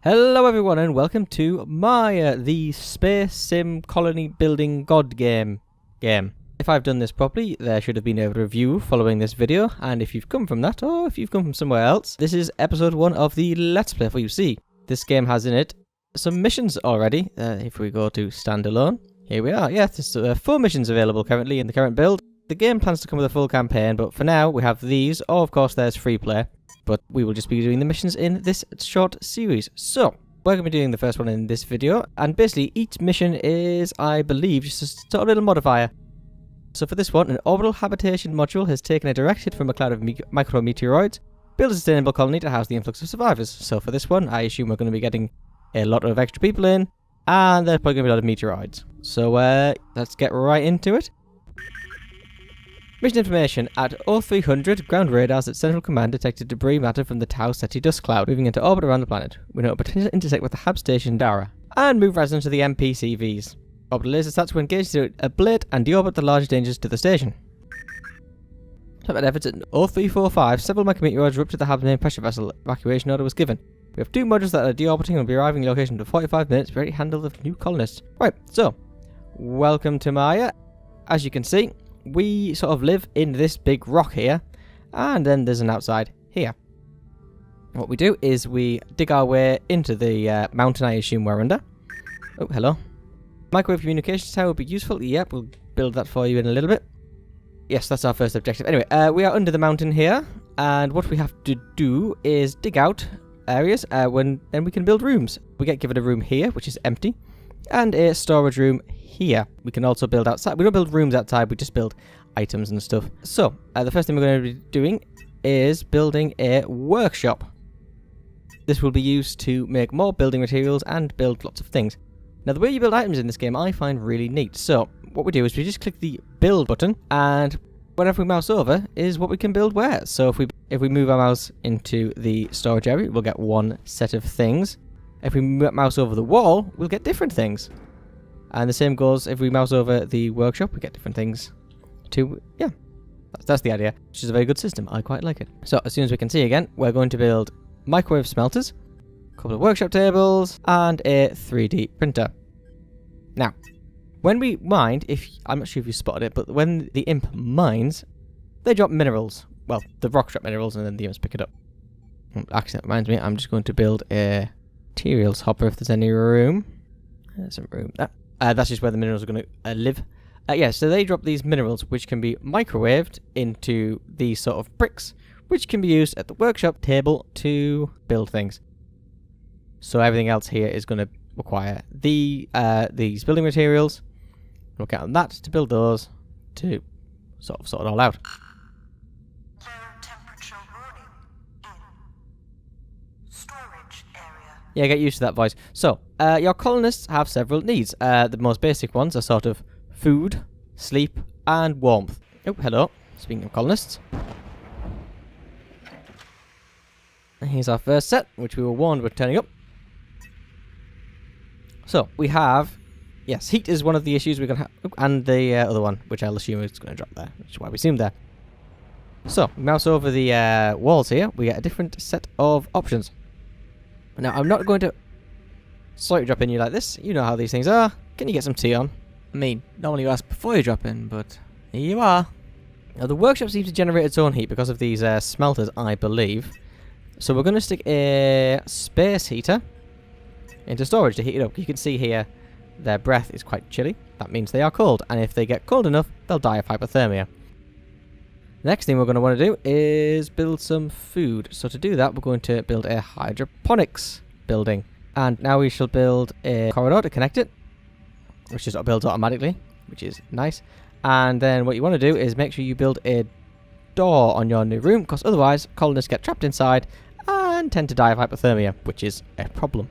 Hello everyone and welcome to Maia, the space sim colony building god game. If I've done this properly, there should have been a review following this video, and if you've come from that, or if you've come from somewhere else, this is episode 1 of the Let's Play for you see. This game has in it some missions already. If we go to standalone, here we are. Yeah, there's 4 missions available currently in the current build. The game plans to come with a full campaign, but for now we have these, or of course there's free play. But we will just be doing the missions in this short series. So, we're going to be doing the first one in this video, and basically each mission is, I believe, just a sort of little modifier. So for this one, an orbital habitation module has taken a direct hit from a cloud of micrometeoroids, built a sustainable colony to house the influx of survivors. So for this one, I assume we're going to be getting a lot of extra people in, and there's probably going to be a lot of meteoroids. So let's get right into it. Mission information: at 0300, ground radars at Central Command detected debris matter from the Tau Ceti dust cloud moving into orbit around the planet. We know a potential intersect with the hab station Dara, and move resonance to the MPCVs. Orbital laser stats will engage to ablate and deorbit the large dangers to the station. Separate efforts at 0345, several micrometeoroids ruptured the hab's main pressure vessel. Evacuation order was given. We have 2 modules that are deorbiting and will be arriving in location in 45 minutes, ready to handle the new colonists. Right, so, welcome to Maia. As you can see, we sort of live in this big rock here, and then there's an outside here. What we do is we dig our way into the mountain I assume we're under. Oh, hello. Microwave communications tower would be useful. Yep, we'll build that for you in a little bit. Yes, that's our first objective. Anyway, we are under the mountain here, and what we have to do is dig out areas, then we can build rooms. We get given a room here, which is empty, and a storage room here. We can also build outside. We don't build rooms outside, we just build items and stuff. So, the first thing we're going to be doing is building a workshop. This will be used to make more building materials and build lots of things. Now, the way you build items in this game I find really neat. So, what we do is we just click the build button, and whenever we mouse over is what we can build where. So, if we move our mouse into the storage area, we'll get one set of things. If we mouse over the wall, we'll get different things. And the same goes if we mouse over the workshop, we get different things too. Yeah, that's the idea, which is a very good system. I quite like it. So as soon as we can see again, we're going to build microwave smelters, a couple of workshop tables, and a 3D printer. Now, when we mine, I'm not sure if you spotted it, but when the imp mines, they drop minerals. Well, the rocks drop minerals, and then the imps pick it up. Actually, that reminds me, I'm just going to build a materials hopper if there's any room. There's some room there. That's just where the minerals are going to live. Yeah, so they drop these minerals, which can be microwaved into these sort of bricks, which can be used at the workshop table to build things. So everything else here is going to require these building materials. We'll count on that to build those to sort it all out. Yeah, get used to that voice. So, your colonists have several needs. The most basic ones are sort of food, sleep, and warmth. Oh, hello. Speaking of colonists. Here's our first set, which we were warned were turning up. So, we have... Yes, heat is one of the issues we're going to have. Oh, and the other one, which I'll assume is going to drop there, which is why we assumed there. So, mouse over the walls here, we get a different set of options. Now, I'm not going to slightly drop in you like this. You know how these things are. Can you get some tea on? I mean, normally you ask before you drop in, but here you are. Now, the workshop seems to generate its own heat because of these smelters, I believe. So we're going to stick a space heater into storage to heat it up. You can see here their breath is quite chilly. That means they are cold, and if they get cold enough, they'll die of hypothermia. Next thing we're going to want to do is build some food. So to do that, we're going to build a hydroponics building. And now we shall build a corridor to connect it, which just builds automatically, which is nice. And then what you want to do is make sure you build a door on your new room, because otherwise colonists get trapped inside and tend to die of hypothermia, which is a problem.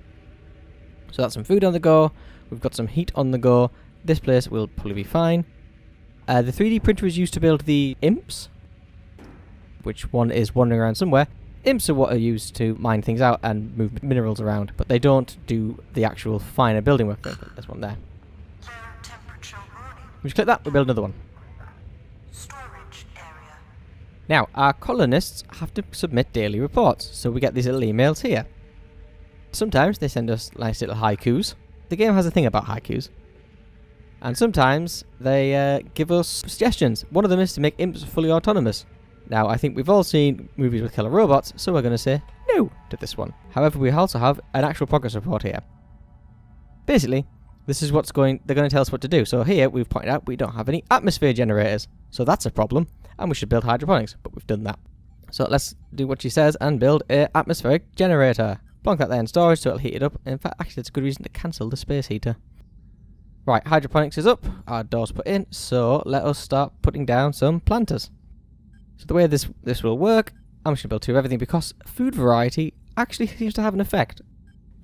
So that's some food on the go. We've got some heat on the go. This place will probably be fine. The 3D printer is used to build the imps, which one is wandering around somewhere. Imps are what are used to mine things out and move minerals around, but they don't do the actual finer building work. There's one there. We just click that, we build another one. Storage area. Now, our colonists have to submit daily reports, so we get these little emails here. Sometimes they send us nice little haikus. The game has a thing about haikus. And sometimes they give us suggestions. One of them is to make imps fully autonomous. Now, I think we've all seen movies with killer robots, so we're going to say no to this one. However, we also have an actual progress report here. Basically, this is they're going to tell us what to do. So here, we've pointed out we don't have any atmosphere generators. So that's a problem, and we should build hydroponics, but we've done that. So let's do what she says and build an atmospheric generator. Plonk that there in storage so it'll heat it up. In fact, actually, it's a good reason to cancel the space heater. Right, hydroponics is up. Our door's put in, so let us start putting down some planters. So the way this will work, I'm just going to build two of everything because food variety actually seems to have an effect.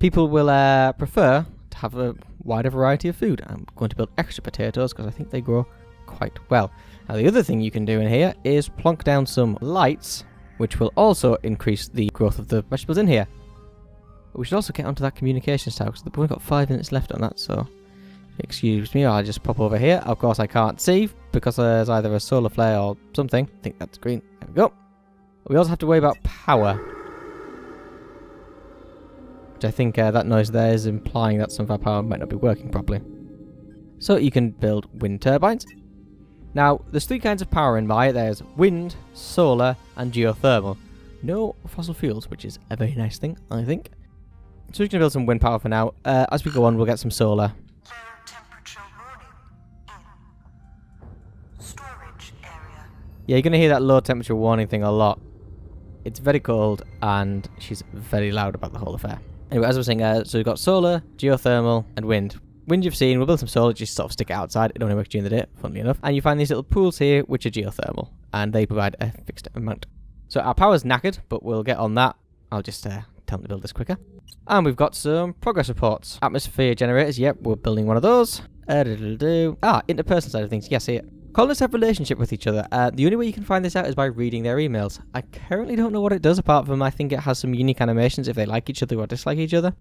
People will prefer to have a wider variety of food. I'm going to build extra potatoes because I think they grow quite well. Now the other thing you can do in here is plonk down some lights, which will also increase the growth of the vegetables in here. But we should also get onto that communications tower because we've only got 5 minutes left on that, so excuse me, I'll just pop over here. Of course I can't see because there's either a solar flare or something. I think that's green. There we go. We also have to worry about power, which I think that noise there is implying that some of our power might not be working properly. So you can build wind turbines. Now, there's 3 kinds of power in Maia. There's wind, solar, and geothermal. No fossil fuels, which is a very nice thing, I think. So we're going to build some wind power for now. As we go on, we'll get some solar. Low temperature warning in storage area. Yeah, you're going to hear that low temperature warning thing a lot. It's very cold, and she's very loud about the whole affair. Anyway, as I was saying, so we've got solar, geothermal, and wind. Wind you've seen, we'll build some solar, just sort of stick it outside. It only works during the day, funnily enough. And you find these little pools here, which are geothermal, and they provide a fixed amount. So our power's knackered, but we'll get on that. I'll just tell them to build this quicker. And we've got some progress reports. Atmosphere generators, yep, we're building one of those. Interpersonal side of things, yes, here. Colonists have a relationship with each other. The only way you can find this out is by reading their emails. I currently don't know what it does, apart from I think it has some unique animations if they like each other or dislike each other.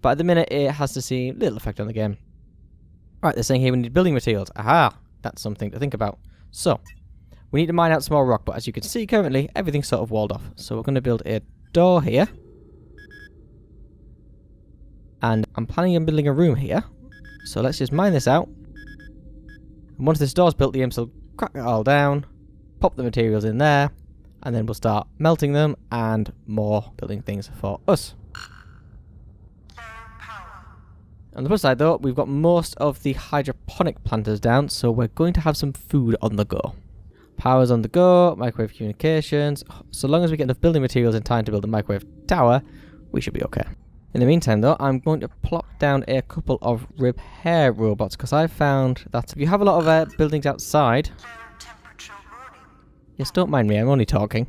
But at the minute, it has to see little effect on the game. Right, they're saying here we need building materials. Aha! That's something to think about. So, we need to mine out some more rock, but as you can see currently, everything's sort of walled off. So we're going to build a door here. And I'm planning on building a room here. So let's just mine this out. And once this door's built, the imps will crack it all down, pop the materials in there, and then we'll start melting them and more building things for us. On the plus side though, we've got most of the hydroponic planters down, so we're going to have some food on the go. Power's on the go, microwave communications. So long as we get enough building materials in time to build a microwave tower, we should be okay. In the meantime though, I'm going to plop down a couple of repair robots, because I've found that if you have a lot of buildings outside... Yes, don't mind me, I'm only talking.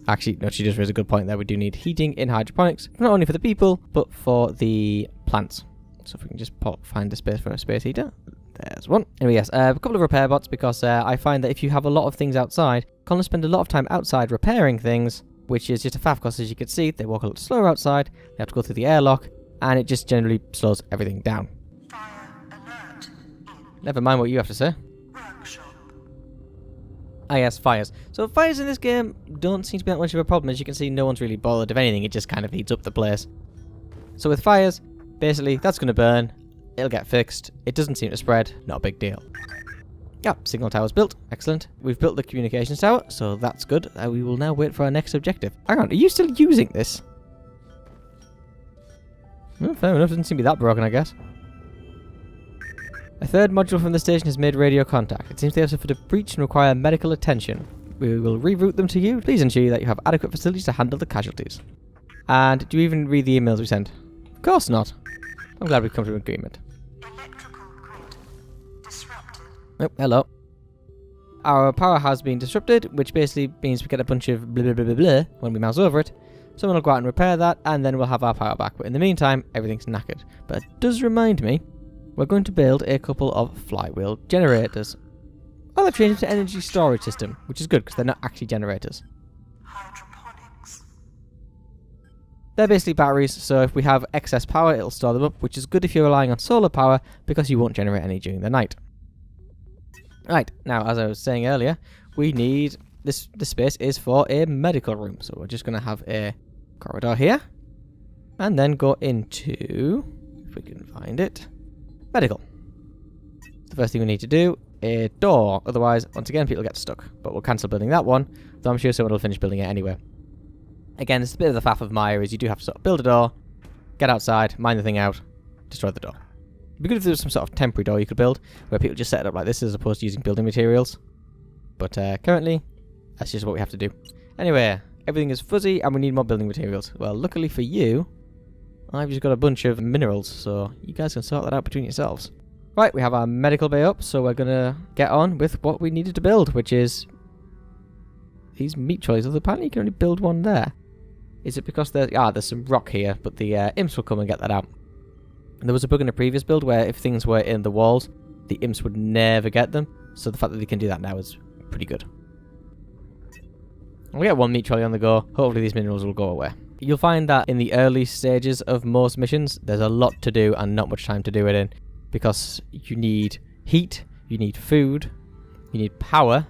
Actually, no, she just raised a good point there. We do need heating in hydroponics, not only for the people, but for the plants. So if we can just find the space for a space heater. There's one. Anyway, yes, a couple of repair bots, because I find that if you have a lot of things outside, colonists spend a lot of time outside repairing things, which is just a faff, because as you can see, they walk a little slower outside, they have to go through the airlock, and it just generally slows everything down. Fire alert. Never mind what you have to say. Workshop. Ah yes, fires. So fires in this game don't seem to be that much of a problem. As you can see, no one's really bothered. If anything, it just kind of heats up the place. So with fires, basically, that's going to burn. It'll get fixed. It doesn't seem to spread. Not a big deal. Yep, signal tower's built. Excellent. We've built the communications tower, so that's good. We will now wait for our next objective. Hang on, are you still using this? Well, fair enough. Doesn't seem to be that broken, I guess. A third module from the station has made radio contact. It seems they have suffered a breach and require medical attention. We will reroute them to you. Please ensure that you have adequate facilities to handle the casualties. And do you even read the emails we send? Of course not. I'm glad we've come to an agreement. Electrical grid disrupted. Oh, hello. Our power has been disrupted, which basically means we get a bunch of blah blah blah blah blah when we mouse over it. Someone will go out and repair that, and then we'll have our power back. But in the meantime, everything's knackered. But it does remind me, we're going to build a couple of flywheel generators. Oh, they've changed to energy storage system, which is good because they're not actually generators. Hydroponics. They're basically batteries, so if we have excess power, it'll store them up, which is good if you're relying on solar power because you won't generate any during the night. Right, now as I was saying earlier, we need this space is for a medical room, so we're just going to have a corridor here. And then go into, if we can find it, medical. The first thing we need to do, a door. Otherwise, once again, people get stuck. But we'll cancel building that one, though I'm sure someone will finish building it anyway. Again, it's a bit of the faff of Maia, is you do have to sort of build a door, get outside, mine the thing out, destroy the door. It'd be good if there was some sort of temporary door you could build, where people just set it up like this as opposed to using building materials. But currently, that's just what we have to do. Anyway, everything is fuzzy and we need more building materials. Well, luckily for you, I've just got a bunch of minerals, so you guys can sort that out between yourselves. Right, we have our medical bay up, so we're going to get on with what we needed to build, which is these meat trolleys. Although apparently you can only build one there. Is it because there's some rock here, but the imps will come and get that out. And there was a bug in a previous build where if things were in the walls, the imps would never get them. So the fact that they can do that now is pretty good. We get one meat trolley on the go. Hopefully these minerals will go away. You'll find that in the early stages of most missions, there's a lot to do and not much time to do it in. Because you need heat, you need food, you need power,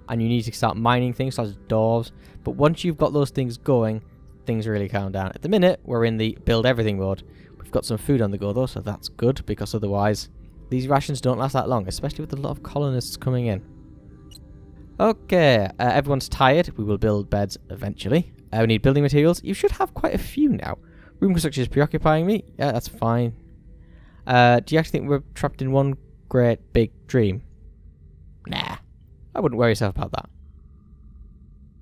and you need to start mining things such as doors. But once you've got those things going, things really calm down. At the minute, we're in the build everything mode. We've got some food on the go though, so that's good, because otherwise these rations don't last that long, especially with a lot of colonists coming in. Okay, everyone's tired. We will build beds eventually. We need building materials. You should have quite a few now. Room construction is preoccupying me. Yeah, that's fine. Do you actually think we're trapped in one great big dream? Nah, I wouldn't worry yourself about that.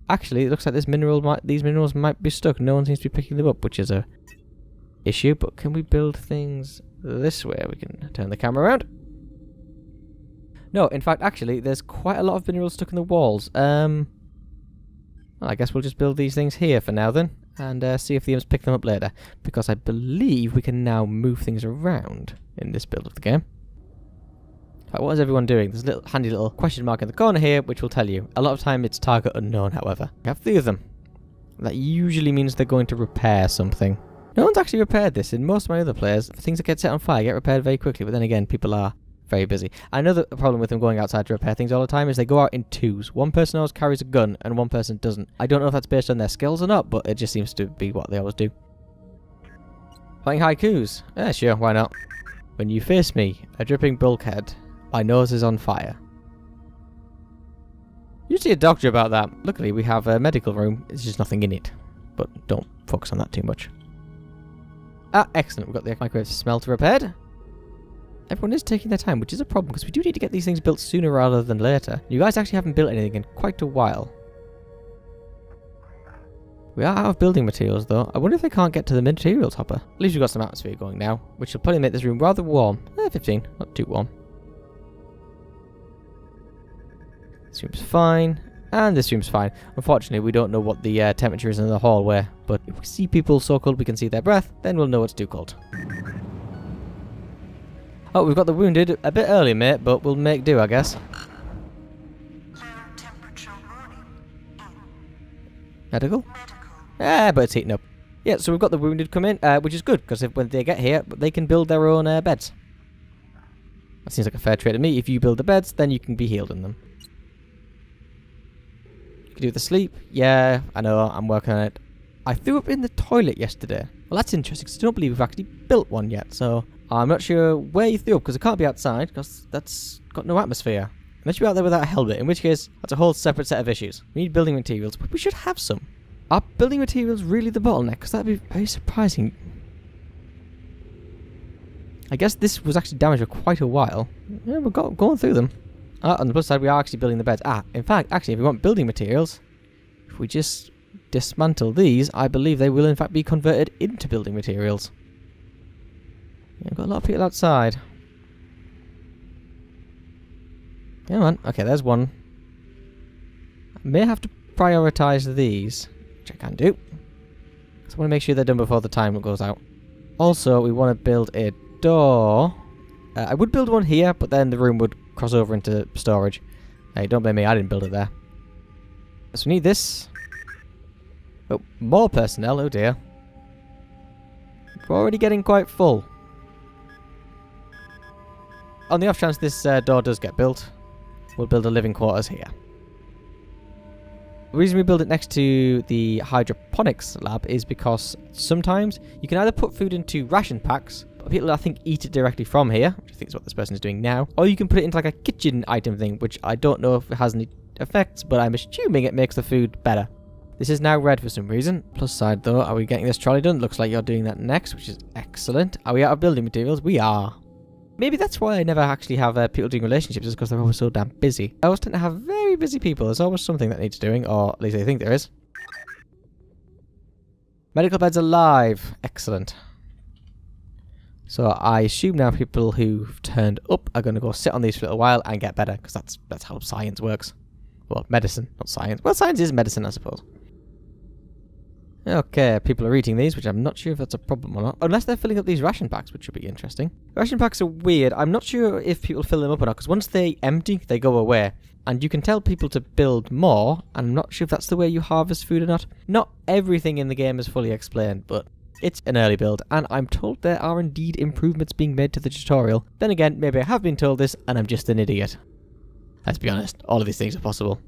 Actually, it looks like these minerals might be stuck. No one seems to be picking them up, which is a issue. But can we build things this way? We can turn the camera around. No, in fact, actually, there's quite a lot of minerals stuck in the walls. Well, I guess we'll just build these things here for now then, and see if the imps pick them up later. Because I believe we can now move things around in this build of the game. What is everyone doing? There's a little handy little question mark in the corner here, which will tell you. A lot of time it's target unknown, however. We have 3 of them. That usually means they're going to repair something. No one's actually repaired this. In most of my other players, things that get set on fire get repaired very quickly, but then again, people are very busy. I know that the problem with them going outside to repair things all the time is they go out in 2s. One person always carries a gun, and one person doesn't. I don't know if that's based on their skills or not, but it just seems to be what they always do. Playing haikus? Yeah, sure, why not? When you face me, a dripping bulkhead, my nose is on fire. You see a doctor about that. Luckily, we have a medical room. There's just nothing in it. But don't focus on that too much. Ah, excellent. We've got the microwave smelter repaired. Everyone is taking their time, which is a problem, because we do need to get these things built sooner rather than later. You guys actually haven't built anything in quite a while. We are out of building materials, though. I wonder if they can't get to the materials hopper. At least we've got some atmosphere going now, which will probably make this room rather warm. 15, not too warm. This room's fine, and this room's fine. Unfortunately, we don't know what the temperature is in the hallway, but if we see people so cold we can see their breath, then we'll know it's too cold. Oh, we've got the wounded a bit early, mate, but we'll make do, I guess. Low temperature warning. Medical? Medical. Yeah, but it's heating up. Yeah, so we've got the wounded come in, which is good, because when they get here, they can build their own beds. That seems like a fair trade to me. If you build the beds, then you can be healed in them. You can do the sleep. Yeah, I know, I'm working on it. I threw up in the toilet yesterday. Well, that's interesting, because I don't believe we've actually built one yet, so I'm not sure where you threw up, because it can't be outside, because that's got no atmosphere. Unless you're out there without a helmet, in which case, that's a whole separate set of issues. We need building materials, but we should have some. Are building materials really the bottleneck? Because that'd be very surprising. I guess this was actually damaged for quite a while. Yeah, we're going through them. On the plus side, we are actually building the beds. In fact, actually, if we want building materials, if we just dismantle these, I believe they will in fact be converted into building materials. Yeah, we've got a lot of people outside. Come on. Okay, there's one. I may have to prioritise these, which I can do. Because I want to make sure they're done before the timer goes out. Also, we want to build a door. I would build one here, but then the room would cross over into storage. Hey, don't blame me, I didn't build it there. So we need this. Oh, more personnel, oh dear. We're already getting quite full. On the off chance this door does get built, we'll build a living quarters here. The reason we build it next to the hydroponics lab is because sometimes you can either put food into ration packs, but people I think eat it directly from here, which I think is what this person is doing now, or you can put it into like a kitchen item thing, which I don't know if it has any effects, but I'm assuming it makes the food better. This is now red for some reason. Plus side though, are we getting this trolley done? Looks like you're doing that next, which is excellent. Are we out of building materials? We are. Maybe that's why I never actually have people doing relationships, is because they're always so damn busy. I always tend to have very busy people. There's always something that needs doing, or at least I think there is. Medical beds are live. Excellent. So I assume now people who've turned up are going to go sit on these for a little while and get better, because that's how science works. Well, medicine, not science. Well, science is medicine, I suppose. Okay, people are eating these, which I'm not sure if that's a problem or not. Unless they're filling up these ration packs, which would be interesting. Ration packs are weird. I'm not sure if people fill them up or not, because once they empty, they go away. And you can tell people to build more, and I'm not sure if that's the way you harvest food or not. Not everything in the game is fully explained, but it's an early build, and I'm told there are indeed improvements being made to the tutorial. Then again, maybe I have been told this, and I'm just an idiot. Let's be honest, all of these things are possible.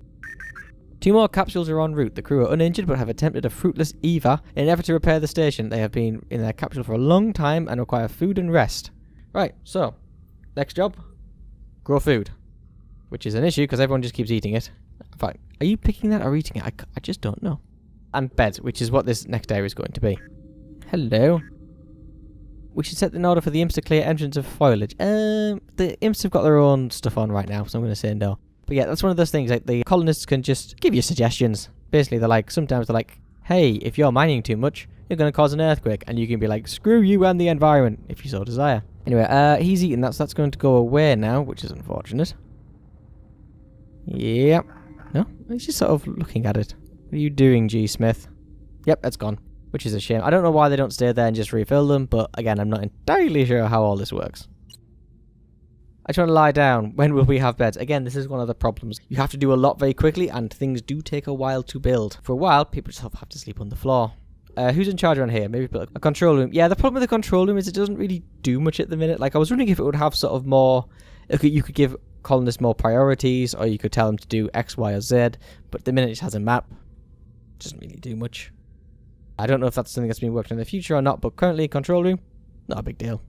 2 more capsules are en route. The crew are uninjured but have attempted a fruitless EVA in an effort to repair the station. They have been in their capsule for a long time and require food and rest. Right, so, next job, grow food. Which is an issue because everyone just keeps eating it. In fact, are you picking that or eating it? I just don't know. And beds, which is what this next area is going to be. Hello. We should set an order for the imps to clear entrance of foliage. The imps have got their own stuff on right now, so I'm going to say no. But yeah, that's one of those things, like the colonists can just give you suggestions. Basically, sometimes they're like, hey, if you're mining too much, you're going to cause an earthquake. And you can be like, screw you and the environment, if you so desire. Anyway, he's eating that, so that's going to go away now, which is unfortunate. Yep. No? He's just sort of looking at it. What are you doing, G. Smith? Yep, that's gone. Which is a shame. I don't know why they don't stay there and just refill them, but again, I'm not entirely sure how all this works. I just want to lie down. When will we have beds? Again, this is one of the problems. You have to do a lot very quickly, and things do take a while to build. For a while, people just have to sleep on the floor. Who's in charge around here? Maybe build a control room. Yeah, the problem with the control room is it doesn't really do much at the minute. Like, I was wondering if it would have sort of more... You could give colonists more priorities, or you could tell them to do X, Y, or Z, but at the minute it just has a map. It doesn't really do much. I don't know if that's something that's being worked on in the future or not, but currently, control room, not a big deal.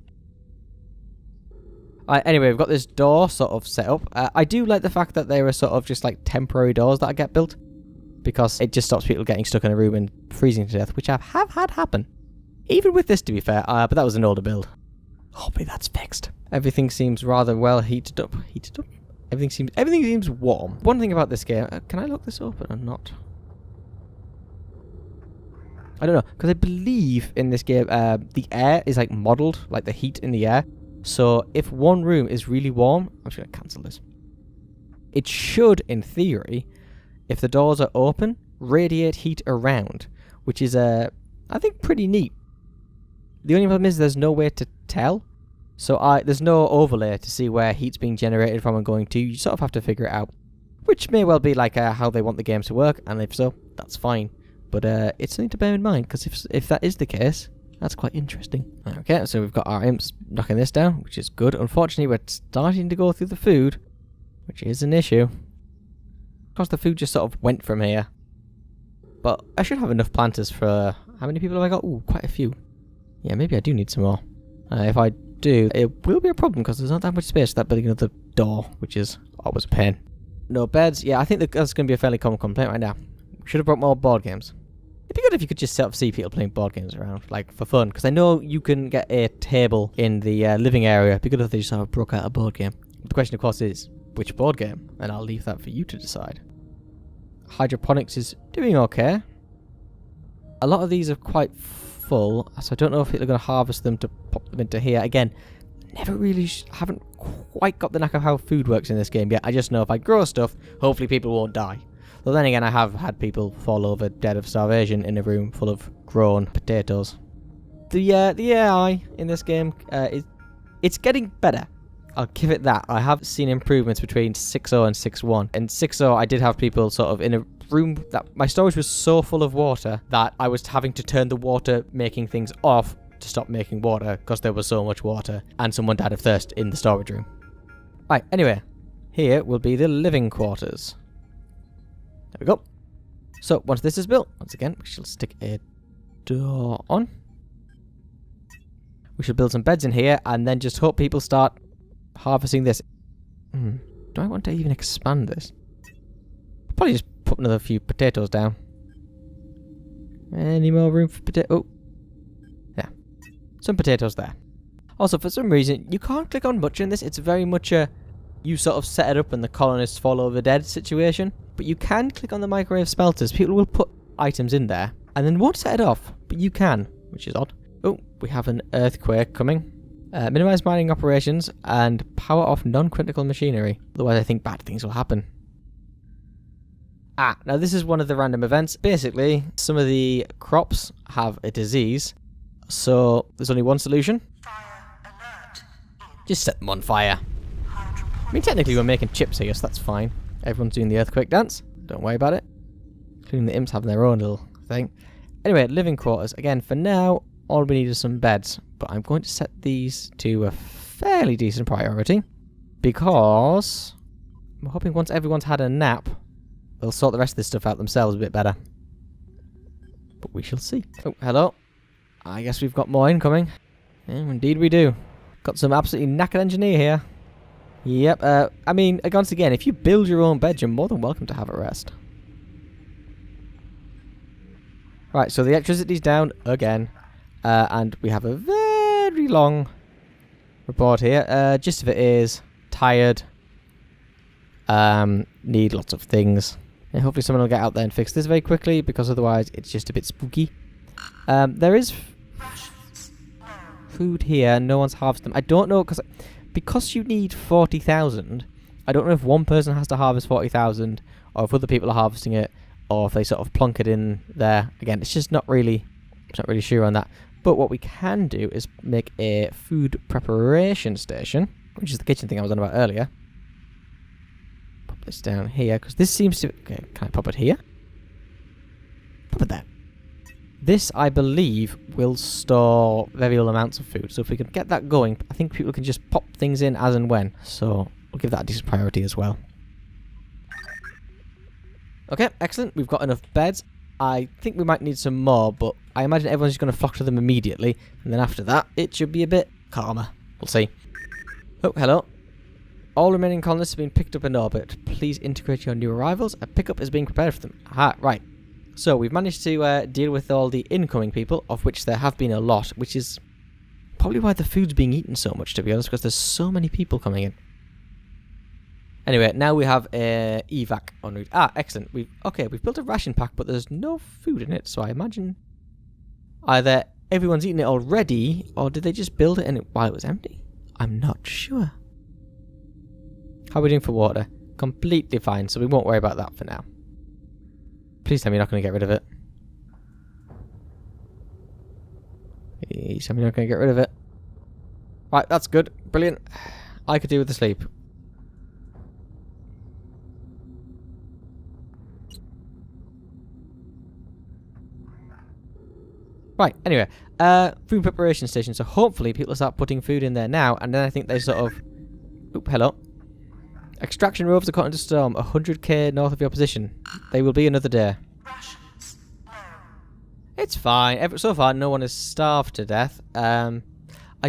Anyway, we've got this door sort of set up. I do like the fact that there are sort of just like temporary doors that get built, because it just stops people getting stuck in a room and freezing to death, which I have had happen. Even with this, to be fair, but that was an older build. Hopefully that's fixed. Everything seems rather well heated up. Everything seems warm. One thing about this game, can I lock this open or not? I don't know, because I believe in this game, the air is like modelled, like the heat in the air. So if one room is really warm, I'm just going to cancel this. It should, in theory, if the doors are open, radiate heat around, which is, I think, pretty neat. The only problem is there's no way to tell. So there's no overlay to see where heat's being generated from and going to. You sort of have to figure it out. Which may well be like how they want the games to work, and if so, that's fine. But it's something to bear in mind, because if that is the case, that's quite interesting. Okay, so we've got our imps knocking this down, which is good. Unfortunately, we're starting to go through the food, which is an issue. Because the food just sort of went from here. But I should have enough planters for... How many people have I got? Ooh, quite a few. Yeah, maybe I do need some more. If I do, it will be a problem, because there's not that much space for that building another door, which is always a pain. No beds. Yeah, I think that's going to be a fairly common complaint right now. We should have brought more board games. It'd be good if you could just sort of see people playing board games around, like, for fun. Because I know you can get a table in the living area. It'd be good if they just sort of broke out a board game. The question, of course, is, which board game? And I'll leave that for you to decide. Hydroponics is doing okay. A lot of these are quite full, so I don't know if people are going to harvest them to pop them into here. Again, never really haven't quite got the knack of how food works in this game yet. I just know if I grow stuff, hopefully people won't die. Though then again, I have had people fall over dead of starvation in a room full of grown potatoes. The AI in this game, it's getting better. I'll give it that. I have seen improvements between 6.0 and 6.1. In 6.0, I did have people sort of in a room that my storage was so full of water that I was having to turn the water making things off to stop making water because there was so much water and someone died of thirst in the storage room. Right, anyway, here will be the living quarters. There we go. So, once this is built, once again, we shall stick a door on. We should build some beds in here, and then just hope people start harvesting this. Do I want to even expand this? Probably just put another few potatoes down. Any more room for potato? Oh. Yeah. Some potatoes there. Also, for some reason, you can't click on much in this. It's very much a you sort of set it up and the colonists fall over dead situation. But you can click on the microwave smelters. People will put items in there and then won't set it off. But you can, which is odd. Oh, we have an earthquake coming. Minimize mining operations and power off non-critical machinery. Otherwise, I think bad things will happen. Now this is one of the random events. Basically, some of the crops have a disease. So, there's only one solution. Fire alert. Just set them on fire. I mean, technically we're making chips here, so that's fine. Everyone's doing the earthquake dance. Don't worry about it. Including the imps having their own little thing. Anyway, living quarters. Again, for now, all we need is some beds. But I'm going to set these to a fairly decent priority. Because I'm hoping once everyone's had a nap, they'll sort the rest of this stuff out themselves a bit better. But we shall see. Oh, hello. I guess we've got more incoming. Yeah, indeed we do. Got some absolutely knackered engineer here. Yep, I mean, once again, if you build your own bed, you're more than welcome to have a rest. Right, so the electricity's down again. And we have a very long report here. Gist of it is, tired. Need lots of things. And hopefully someone will get out there and fix this very quickly, because otherwise it's just a bit spooky. There is food here. No one's harvested them. I don't know, because you need 40,000, I don't know if one person has to harvest 40,000, or if other people are harvesting it, or if they sort of plonk it in there. Again, it's just not really sure on that. But what we can do is make a food preparation station, which is the kitchen thing I was on about earlier. Pop this down here, because this seems to... Okay, can I pop it here? Pop it there. This, I believe, will store very little amounts of food. So if we can get that going, I think people can just pop things in as and when. So we'll give that a decent priority as well. Okay, excellent. We've got enough beds. I think we might need some more, but I imagine everyone's just going to flock to them immediately. And then after that, it should be a bit calmer. We'll see. Oh, hello. All remaining colonists have been picked up in orbit. Please integrate your new arrivals. A pickup is being prepared for them. Aha, right. So we've managed to deal with all the incoming people, of which there have been a lot, which is probably why the food's being eaten so much, to be honest, because there's so many people coming in. Anyway, now we have a evac en route. Excellent. We've built a ration pack, but there's no food in it, so I imagine either everyone's eaten it already, or did they just build it while it was empty? I'm not sure. How are we doing for water? Completely fine, so we won't worry about that for now. Please tell me you're not going to get rid of it. Please tell me you're not going to get rid of it. Right, that's good. Brilliant. I could do with the sleep. Right, anyway. Food preparation station. So hopefully people start putting food in there now, and then I think they sort of... Oop, hello. Extraction rovers are caught into storm 100k north of your position. They will be another day. Rations. No. It's fine. So far, no one is starved to death. I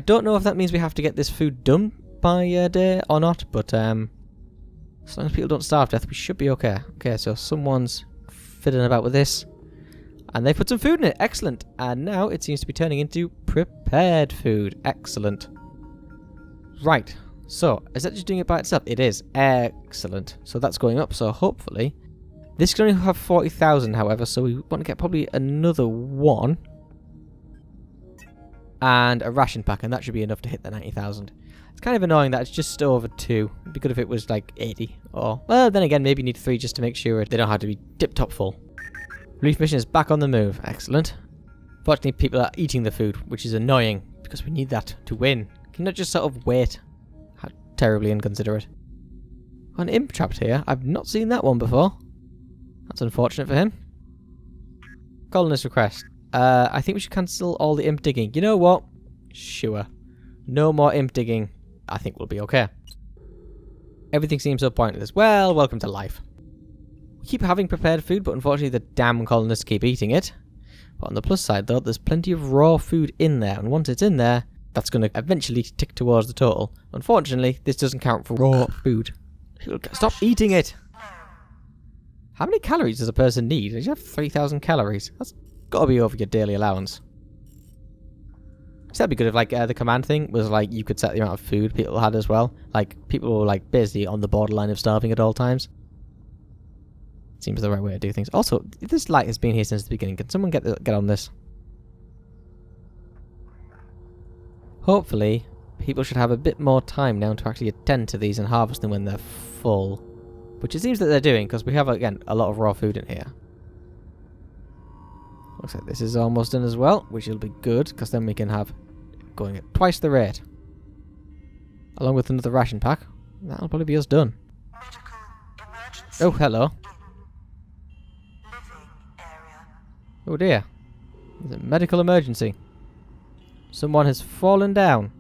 don't know if that means we have to get this food done by a day or not, but as long as people don't starve to death, we should be okay. Okay, so someone's fiddling about with this, and they put some food in it. Excellent. And now it seems to be turning into prepared food. Excellent. Right. So, is that just doing it by itself? It is. Excellent. So that's going up, so hopefully... This can only have 40,000, however, so we want to get probably another one. And a ration pack, and that should be enough to hit the 90,000. It's kind of annoying that it's just over 2. It'd be good if it was like 80. Or, well, then again, maybe you need 3 just to make sure they don't have to be tip-top full. Relief mission is back on the move. Excellent. Fortunately, people are eating the food, which is annoying, because we need that to win. Can you not just sort of wait? How terribly inconsiderate. An imp trapped here. I've not seen that one before. That's unfortunate for him. Colonist request. I think we should cancel all the imp digging. You know what? Sure. No more imp digging. I think we'll be okay. Everything seems so pointless. Well, welcome to life. keep having prepared food, but unfortunately the damn colonists keep eating it. But on the plus side, though, there's plenty of raw food in there, and once it's in there, that's going to eventually tick towards the total. Unfortunately, this doesn't count for raw food. Stop eating it! How many calories does a person need? Does you have 3,000 calories? That's got to be over your daily allowance. So that'd be good if, like, the command thing was, like, you could set the amount of food people had as well. Like, people were, like, basically on the borderline of starving at all times. Seems the right way to do things. Also, this light has been here since the beginning. Can someone get on this? Hopefully, people should have a bit more time now to actually attend to these and harvest them when they're full. Which it seems that they're doing, because we have, again, a lot of raw food in here. Looks like this is almost done as well, which will be good, because then we can have going at twice the rate. Along with another ration pack. That'll probably be us done. Medical emergency. Oh, hello. Living area. Oh dear. There's a medical emergency. Someone has fallen down.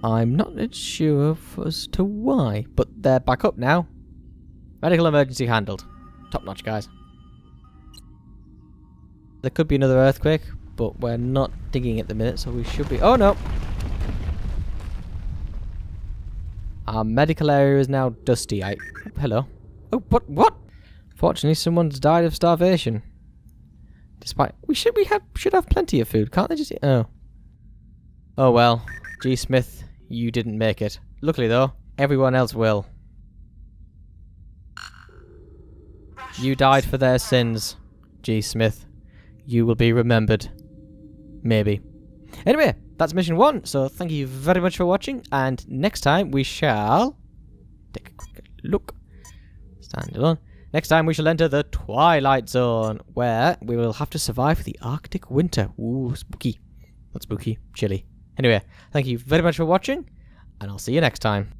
I'm not sure as to why, but they're back up now. Medical emergency handled. Top notch, guys. There could be another earthquake, but we're not digging at the minute, so we should be... Oh no! Our medical area is now dusty. Hello. Oh, what? Fortunately, someone's died of starvation. Despite... should have plenty of food. Can't they just... Oh. Oh well. G. Smith, you didn't make it. Luckily though, everyone else will. You died for their sins, G. Smith. You will be remembered. Maybe. Anyway, that's mission 1, so thank you very much for watching, and next time we shall... take a quick look. Stand alone. Next time we shall enter the Twilight Zone, where we will have to survive the Arctic winter. Ooh, spooky. Not spooky, chilly. Anyway, thank you very much for watching, and I'll see you next time.